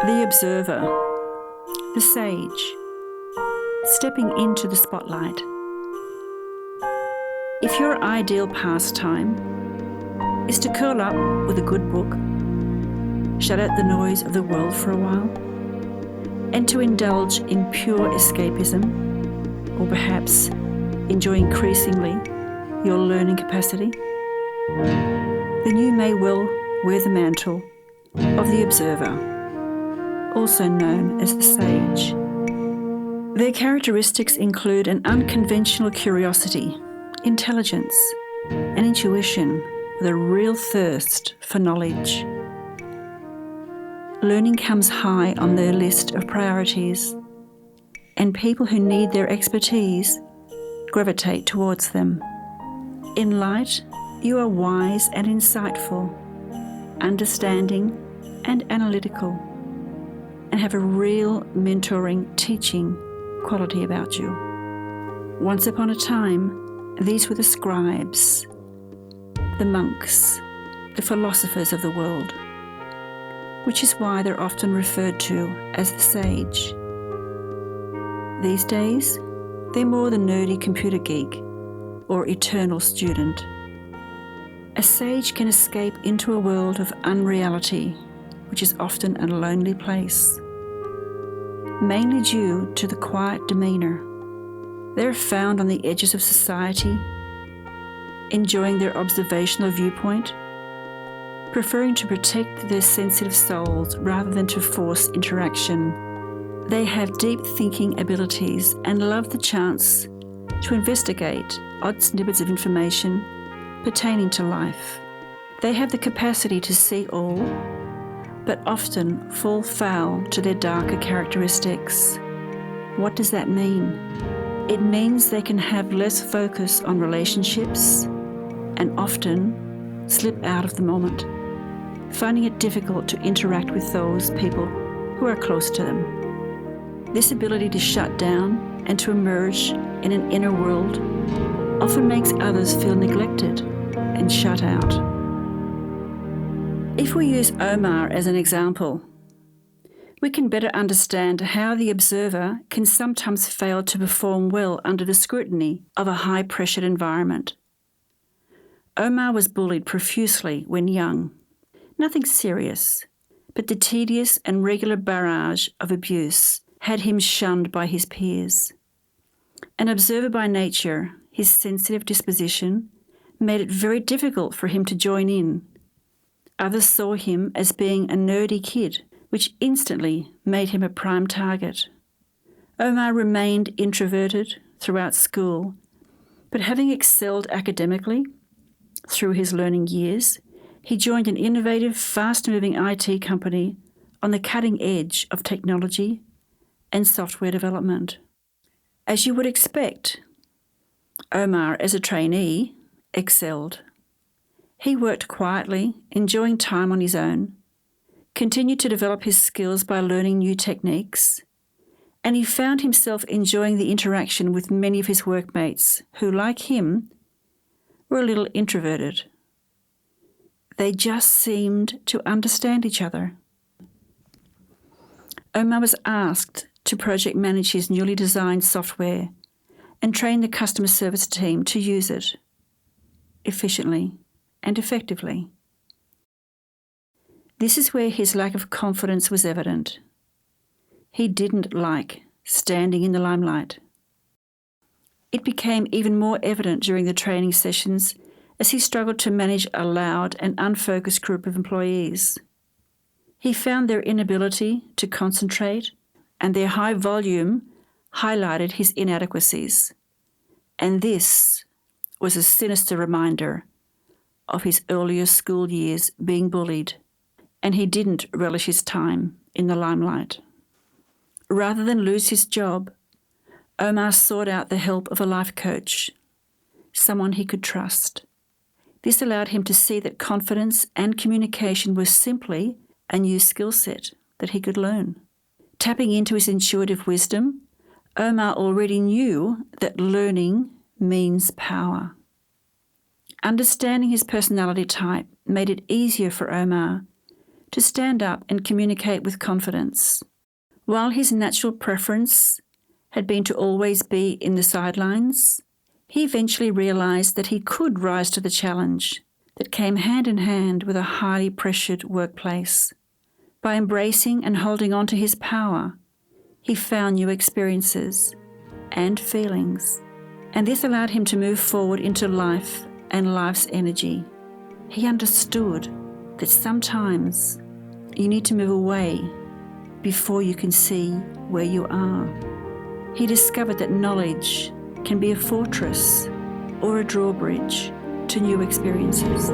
The observer, the sage, stepping into the spotlight. If your ideal pastime is to curl up with a good book, shut out the noise of the world for a while, and to indulge in pure escapism, or perhaps enjoy increasingly your learning capacity, then you may well wear the mantle of the observer, also known as the sage. Their characteristics include an unconventional curiosity, intelligence, and intuition with a real thirst for knowledge. Learning comes high on their list of priorities, and people who need their expertise gravitate towards them. In light, you are wise and insightful, understanding and analytical, and have a real mentoring, teaching quality about you. Once upon a time, these were the scribes, the monks, the philosophers of the world, which is why they're often referred to as the sage. These days, they're more the nerdy computer geek or eternal student. A sage can escape into a world of unreality, which is often a lonely place, mainly due to the quiet demeanour. They're found on the edges of society, enjoying their observational viewpoint, preferring to protect their sensitive souls rather than to force interaction. They have deep thinking abilities and love the chance to investigate odd snippets of information pertaining to life. They have the capacity to see all, but often fall foul to their darker characteristics. What does that mean? It means they can have less focus on relationships and often slip out of the moment, finding it difficult to interact with those people who are close to them. This ability to shut down and to emerge in an inner world often makes others feel neglected and shut out. If we use Omar as an example, we can better understand how the observer can sometimes fail to perform well under the scrutiny of a high-pressured environment. Omar was bullied profusely when young. Nothing serious, but the tedious and regular barrage of abuse had him shunned by his peers. An observer by nature, his sensitive disposition made it very difficult for him to join in. Others saw him as being a nerdy kid, which instantly made him a prime target. Omar remained introverted throughout school, but having excelled academically through his learning years, he joined an innovative, fast-moving IT company on the cutting edge of technology and software development. As you would expect, Omar, as a trainee, excelled. He worked quietly, enjoying time on his own, continued to develop his skills by learning new techniques, and he found himself enjoying the interaction with many of his workmates who, like him, were a little introverted. They just seemed to understand each other. Omar was asked to project manage his newly designed software and train the customer service team to use it efficiently and effectively. This is where his lack of confidence was evident. He didn't like standing in the limelight. It became even more evident during the training sessions as he struggled to manage a loud and unfocused group of employees. He found their inability to concentrate and their high volume highlighted his inadequacies. And this was a sinister reminder of his earlier school years being bullied, and he didn't relish his time in the limelight. Rather than lose his job, Omar sought out the help of a life coach, someone he could trust. This allowed him to see that confidence and communication were simply a new skill set that he could learn. Tapping into his intuitive wisdom, Omar already knew that learning means power. Understanding his personality type made it easier for Omar to stand up and communicate with confidence. While his natural preference had been to always be in the sidelines, he eventually realised that he could rise to the challenge that came hand in hand with a highly pressured workplace. By embracing and holding on to his power, he found new experiences and feelings, and this allowed him to move forward into life and life's energy. He understood that sometimes you need to move away before you can see where you are. He discovered that knowledge can be a fortress or a drawbridge to new experiences.